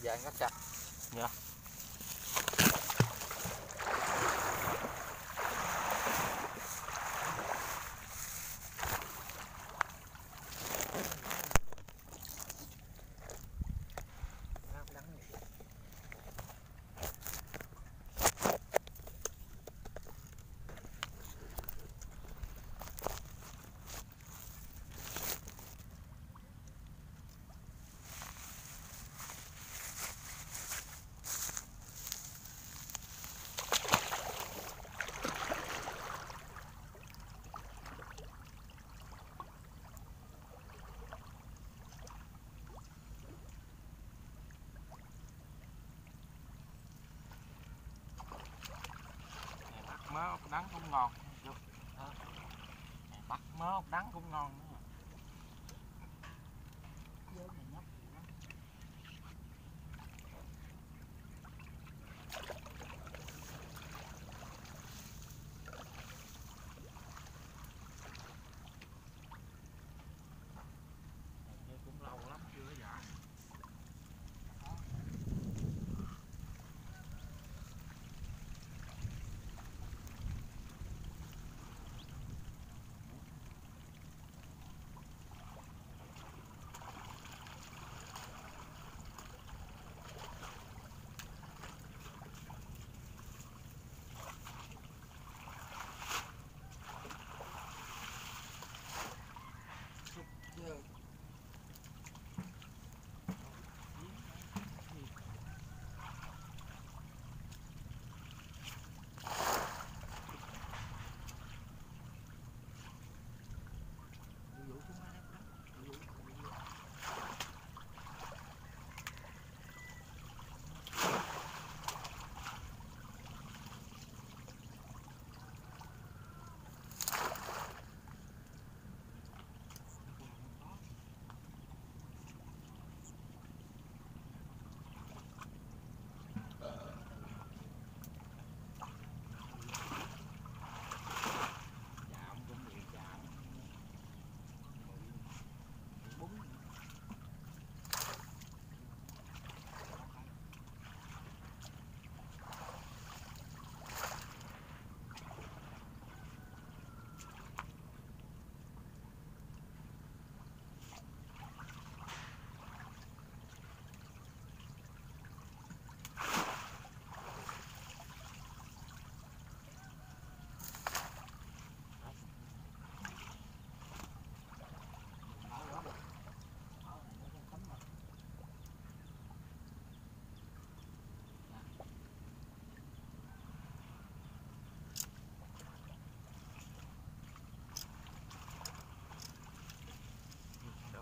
dàn rất chặt. Dạ. Mớ ốc đắng cũng ngon. Bắt mớ ốc đắng cũng ngon nữa. Cũng lâu lắm chưa dạ.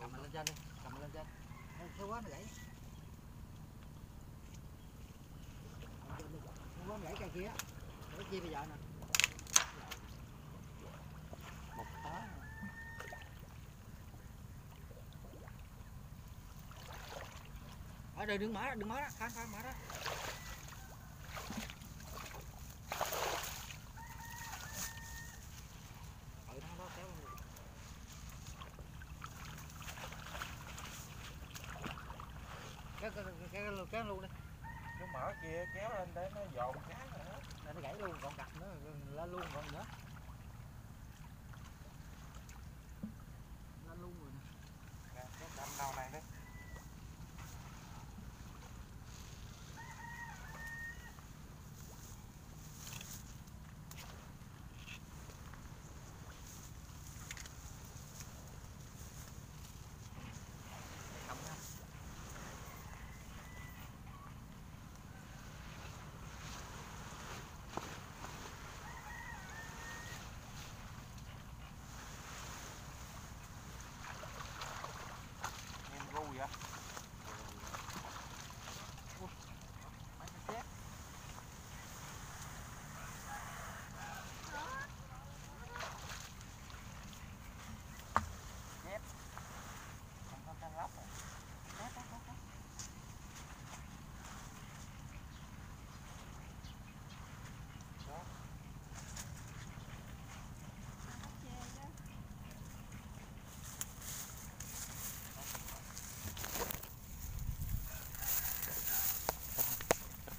Cầm lên trên đi, cầm lên trên. Thiếu quá nó gãy. Thiếu quá nó gãy cây kia. Để chi bây giờ nè. Một tá. Ở đây đừng mở đó, khá mở đó. Ở đó kéo luôn. Kéo luôn đi. Cái mở kia kéo lên để nó dồn cái nữa. Để nó gãy luôn, còn cặp nữa, lên luôn còn nữa. Lên luôn rồi nè. Nè, cái đâm đầu này đi.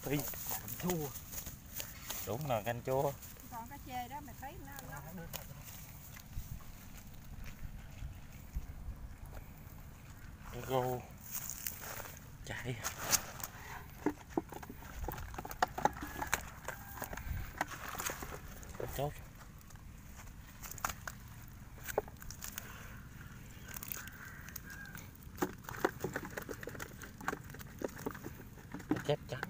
Ui, chua. đúng là canh chua. Còn cá chê đó mày thấy nó Gô chạy chốt. Chép trắng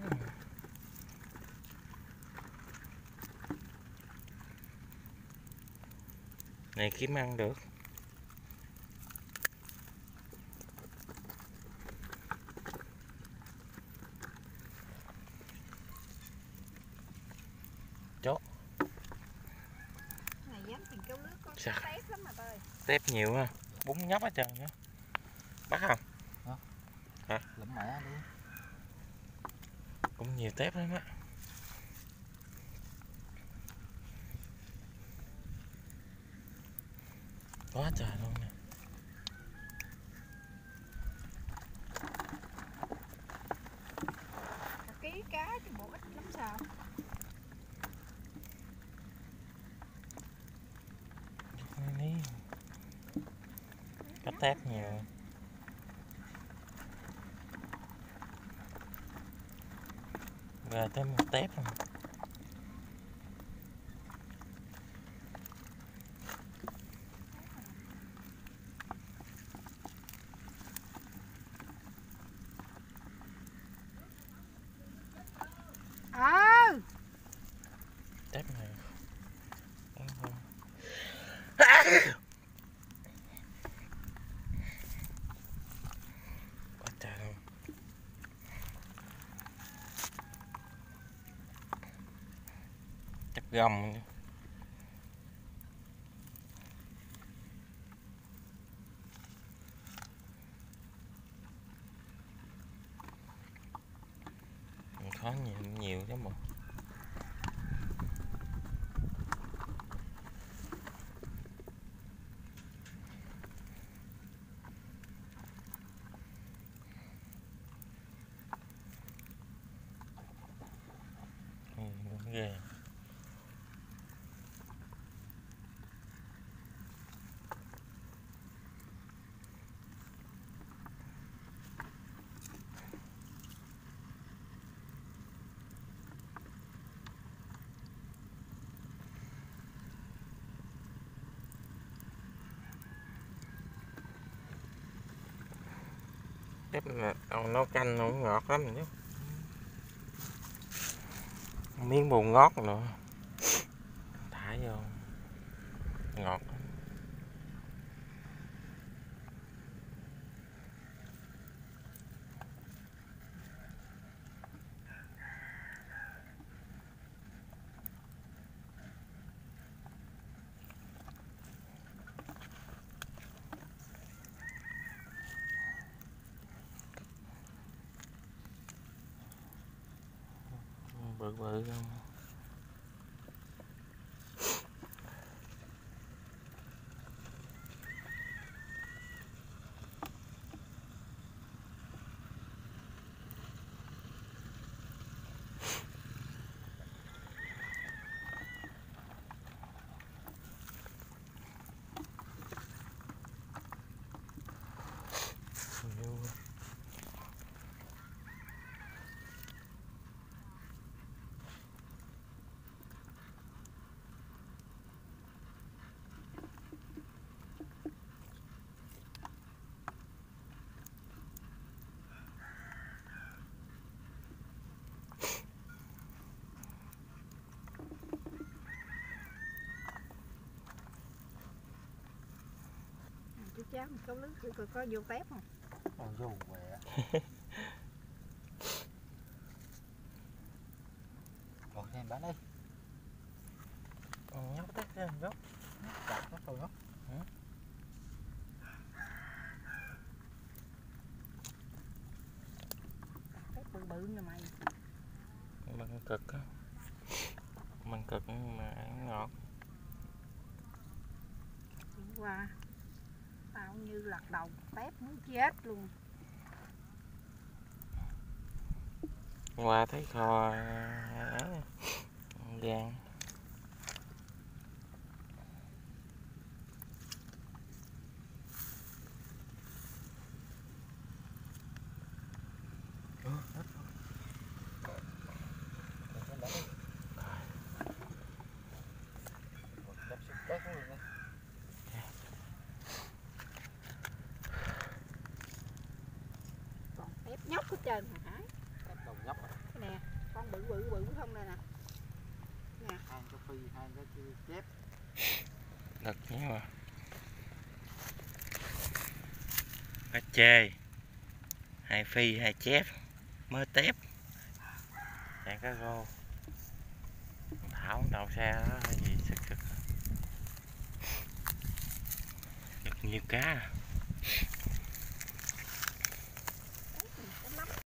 này kiếm ăn được. Chốt này dám tiền kéo nước có sao? tép lắm mà tơi. Tép nhiều ha, bún nhóc hết trơn nữa. Bắt không? Hả? Lụm mẹ đi. Cũng nhiều tép lắm á. Quá trời luôn nè. Cả ký cá chứ bộ ít lắm sao. Có tép nhiều. Về tới một tép rồi. Tép này quá trời luôn. Chắc gầm nữa. Khó nhiều chứ bộ. Ghê. Tép là nấu canh nó ngọt lắm chứ. Miếng bù ngót nữa. Thả vô. Ngọt. Bự bự không. Chú cháu mình kéo nước thử coi có vô tép không. Vô quẹ. Rồi thêm bán đi. Nhóc tép lên gốc. Chặt nó thôi nhóc. Tép bự bự nè mày. Măng cực á. Măng cực mà ăn ngọt. Đi qua tao như lật đầu tép muốn chết luôn. Qua thấy kho gan. Còn tép nhóc hết trơn hả Hải? Đầu nhóc Cái nè, con bự bự bự không đây nè. Nè. hai cái phi hai cái chép. Thật nhiều à. Cá chê, 2 phi, 2 chép, mớ tép, dạng cá rô, thảo tàu xe đó gì sực sực, được nhiều cá.